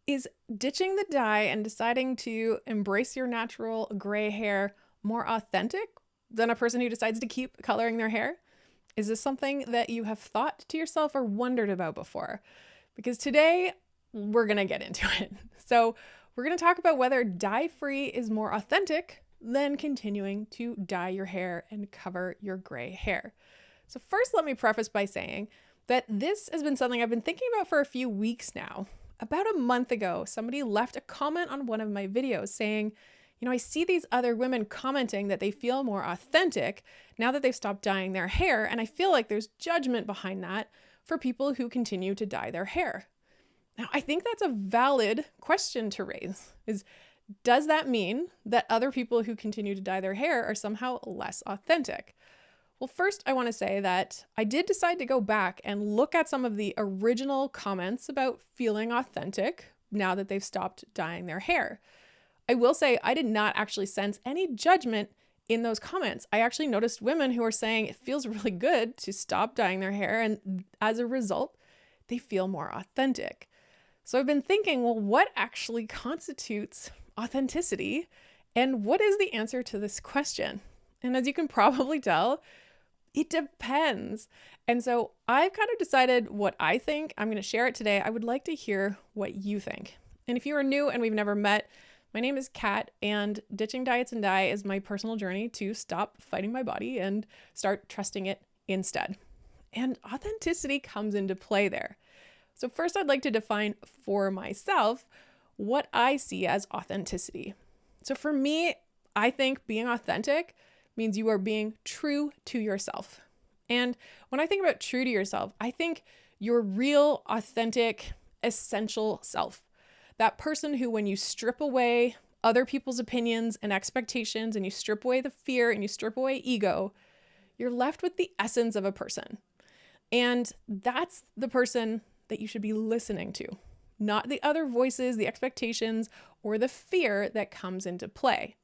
Is ditching the dye and deciding to embrace your natural gray hair more authentic than a person who decides to keep coloring their hair? Is this something that you have thought to yourself or wondered about before? Because today we're going to get into it. So we're going to talk about whether dye-free is more authentic than continuing to dye your hair and cover your gray hair. So first, let me preface by saying that this has been something I've been thinking about for a few weeks now. About a month ago, somebody left a comment on one of my videos saying, I see these other women commenting that they feel more authentic now that they've stopped dyeing their hair, and I feel like there's judgment behind that for people who continue to dye their hair. Now, I think that's a valid question to raise, does that mean that other people who continue to dye their hair are somehow less authentic? Well, first, I want to say that I did decide to go back and look at some of the original comments about feeling authentic now that they've stopped dyeing their hair. I will say I did not actually sense any judgment in those comments. I actually noticed women who are saying it feels really good to stop dyeing their hair, and as a result, they feel more authentic. So I've been thinking, well, what actually constitutes authenticity, and what is the answer to this question? And as you can probably tell, it depends. And so I've kind of decided what I think. I'm going to share it today. I would like to hear what you think. And if you are new and we've never met, my name is Kat, and Ditching Diets and Dye is my personal journey to stop fighting my body and start trusting it instead. And authenticity comes into play there. So first, I'd like to define for myself what I see as authenticity. So for me, I think being authentic means you are being true to yourself. And when I think about true to yourself, I think your real, authentic, essential self. That person who, when you strip away other people's opinions and expectations, and you strip away the fear and you strip away ego, you're left with the essence of a person. And that's the person that you should be listening to, not the other voices, the expectations, or the fear that comes into play.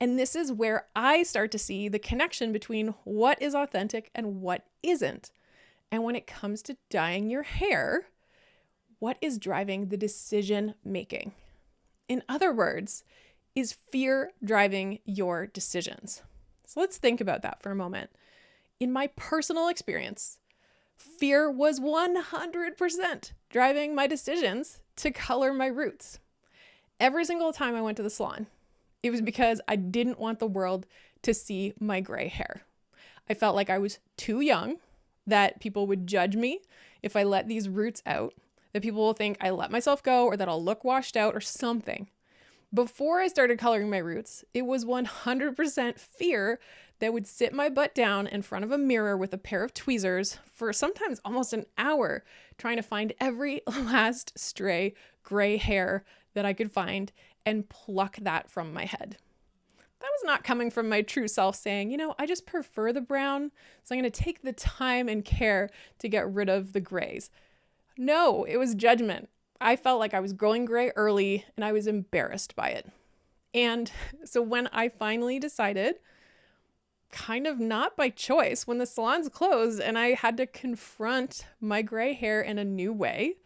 And this is where I start to see the connection between what is authentic and what isn't. And when it comes to dyeing your hair, what is driving the decision making? In other words, is fear driving your decisions? So let's think about that for a moment. In my personal experience, fear was 100% driving my decisions to color my roots. Every single time I went to the salon, it was because I didn't want the world to see my gray hair. I felt like I was too young, that people would judge me if I let these roots out, that people will think I let myself go or that I'll look washed out or something. Before I started coloring my roots, it was 100% fear that would sit my butt down in front of a mirror with a pair of tweezers for sometimes almost an hour, trying to find every last stray gray hair that I could find and pluck that from my head. That was not coming from my true self saying, I just prefer the brown, so I'm going to take the time and care to get rid of the grays. No, it was judgment. I felt like I was growing gray early and I was embarrassed by it. And so when I finally decided, kind of not by choice, when the salons closed and I had to confront my gray hair in a new way,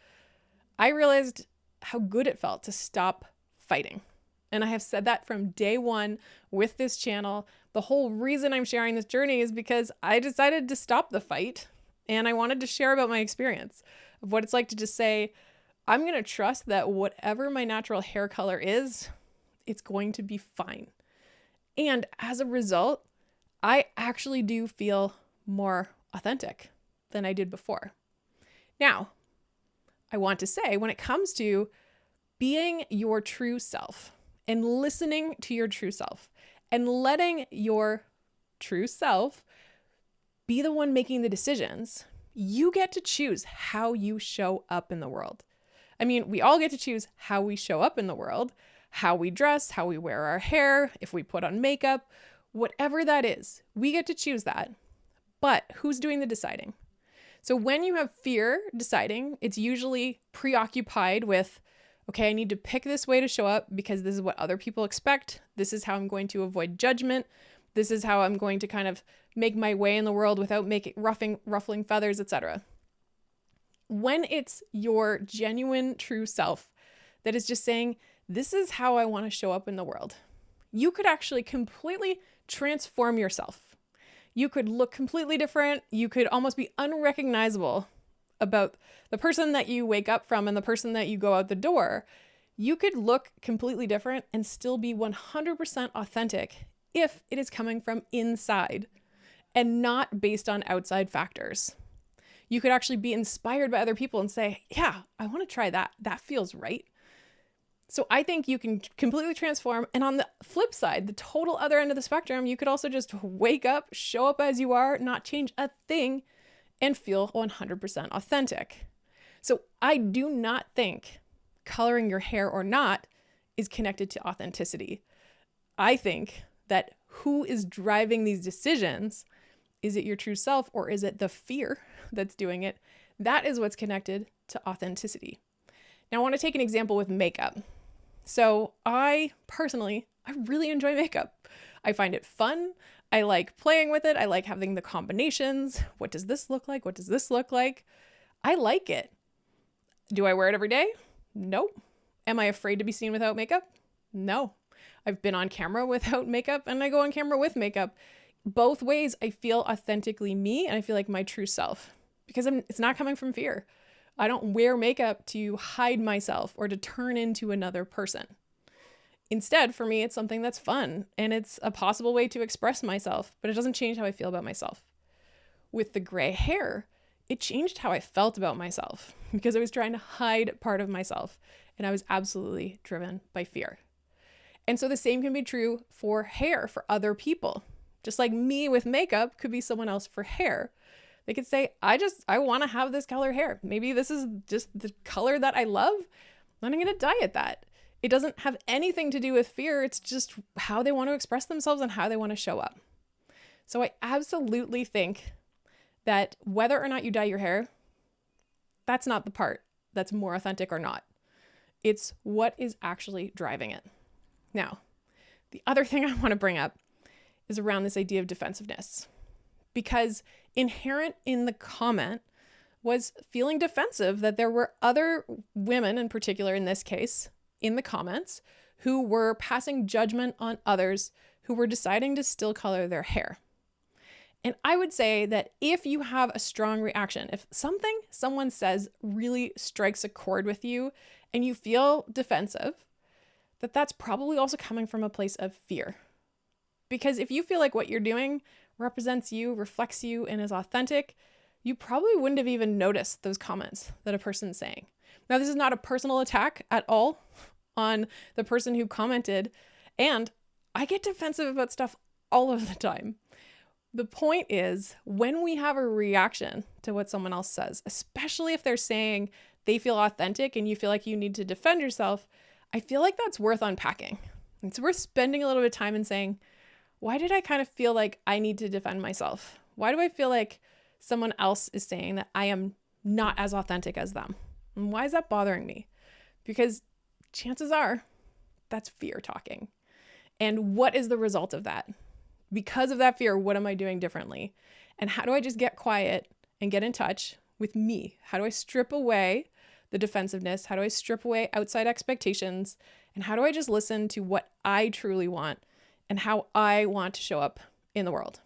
I realized how good it felt to stop fighting. And I have said that from day one with this channel. The whole reason I'm sharing this journey is because I decided to stop the fight, and I wanted to share about my experience of what it's like to just say, I'm going to trust that whatever my natural hair color is, it's going to be fine. And as a result, I actually do feel more authentic than I did before. Now, I want to say, when it comes to being your true self and listening to your true self and letting your true self be the one making the decisions, you get to choose how you show up in the world. I mean, we all get to choose how we show up in the world, how we dress, how we wear our hair, if we put on makeup, whatever that is, we get to choose that. But who's doing the deciding? So when you have fear deciding, it's usually preoccupied with, okay, I need to pick this way to show up because this is what other people expect. This is how I'm going to avoid judgment. This is how I'm going to kind of make my way in the world without ruffling feathers, etc. When it's your genuine true self that is just saying, this is how I want to show up in the world. You could actually completely transform yourself. You could look completely different. You could almost be unrecognizable about the person that you wake up from and the person that you go out the door. You could look completely different and still be 100% authentic if it is coming from inside and not based on outside factors. You could actually be inspired by other people and say, yeah, I want to try that. That feels right. So I think you can completely transform. And on the flip side, the total other end of the spectrum, you could also just wake up, show up as you are, not change a thing, and feel 100% authentic. So I do not think coloring your hair or not is connected to authenticity. I think that who is driving these decisions, is it your true self or is it the fear that's doing it? That is what's connected to authenticity. Now I want to take an example with makeup. So I really enjoy makeup. I find it fun. I like playing with it. I like having the combinations. What does this look like? What does this look like? I like it. Do I wear it every day? No. Am I afraid to be seen without makeup? No. I've been on camera without makeup and I go on camera with makeup. Both ways I feel authentically me and I feel like my true self because it's not coming from fear. I don't wear makeup to hide myself or to turn into another person. Instead, for me, it's something that's fun and it's a possible way to express myself, but it doesn't change how I feel about myself. With the gray hair, it changed how I felt about myself because I was trying to hide part of myself and I was absolutely driven by fear. And so the same can be true for hair for other people. Just like me with makeup could be someone else for hair. They could say, I want to have this color hair. Maybe this is just the color that I love. And I'm going to dye it that. It doesn't have anything to do with fear. It's just how they want to express themselves and how they want to show up. So I absolutely think that whether or not you dye your hair, that's not the part that's more authentic or not. It's what is actually driving it. Now, the other thing I want to bring up is around this idea of defensiveness. Because inherent in the comment was feeling defensive that there were other women, in particular in this case, in the comments, who were passing judgment on others who were deciding to still color their hair. And I would say that if you have a strong reaction, if something someone says really strikes a chord with you and you feel defensive, that's probably also coming from a place of fear. Because if you feel like what you're doing represents you, reflects you, and is authentic, you probably wouldn't have even noticed those comments that a person's saying. Now, this is not a personal attack at all on the person who commented, and I get defensive about stuff all of the time. The point is, when we have a reaction to what someone else says, especially if they're saying they feel authentic and you feel like you need to defend yourself, I feel like that's worth unpacking. It's worth spending a little bit of time and saying, why did I kind of feel like I need to defend myself? Why do I feel like someone else is saying that I am not as authentic as them? And why is that bothering me? Because chances are that's fear talking. And what is the result of that? Because of that fear, what am I doing differently? And how do I just get quiet and get in touch with me? How do I strip away the defensiveness? How do I strip away outside expectations? And how do I just listen to what I truly want and how I want to show up in the world?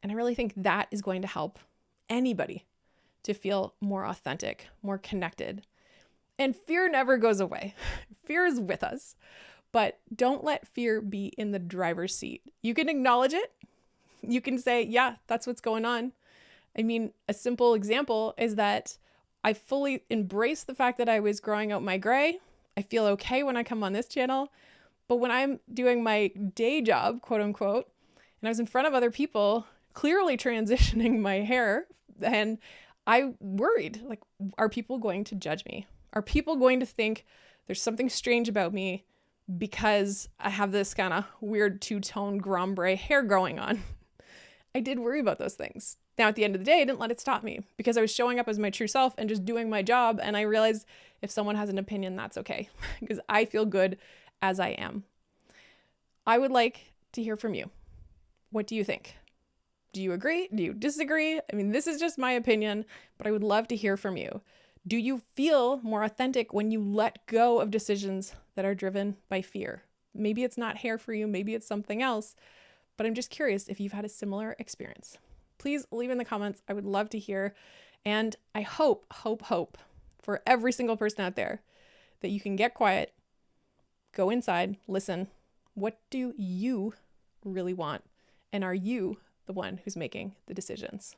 And I really think that is going to help anybody to feel more authentic, more connected. And fear never goes away. Fear is with us, but don't let fear be in the driver's seat. You can acknowledge it. You can say, yeah, that's what's going on. I mean, a simple example is that I fully embrace the fact that I was growing out my gray. I feel okay when I come on this channel. But when I'm doing my day job, quote unquote, and I was in front of other people, clearly transitioning my hair, and I worried, like, are people going to judge me? Are people going to think there's something strange about me because I have this kind of weird two-tone grombre hair going on? I did worry about those things. Now, at the end of the day, I didn't let it stop me because I was showing up as my true self and just doing my job. And I realized if someone has an opinion, that's okay because I feel good as I am. I would like to hear from you. What do you think? Do you agree? Do you disagree? I mean, this is just my opinion, but I would love to hear from you. Do you feel more authentic when you let go of decisions that are driven by fear? Maybe it's not hair for you, maybe it's something else, but I'm just curious if you've had a similar experience. Please leave in the comments. I would love to hear. And I hope for every single person out there that you can get quiet, go inside, listen. What do you really want? And are you the one who's making the decisions?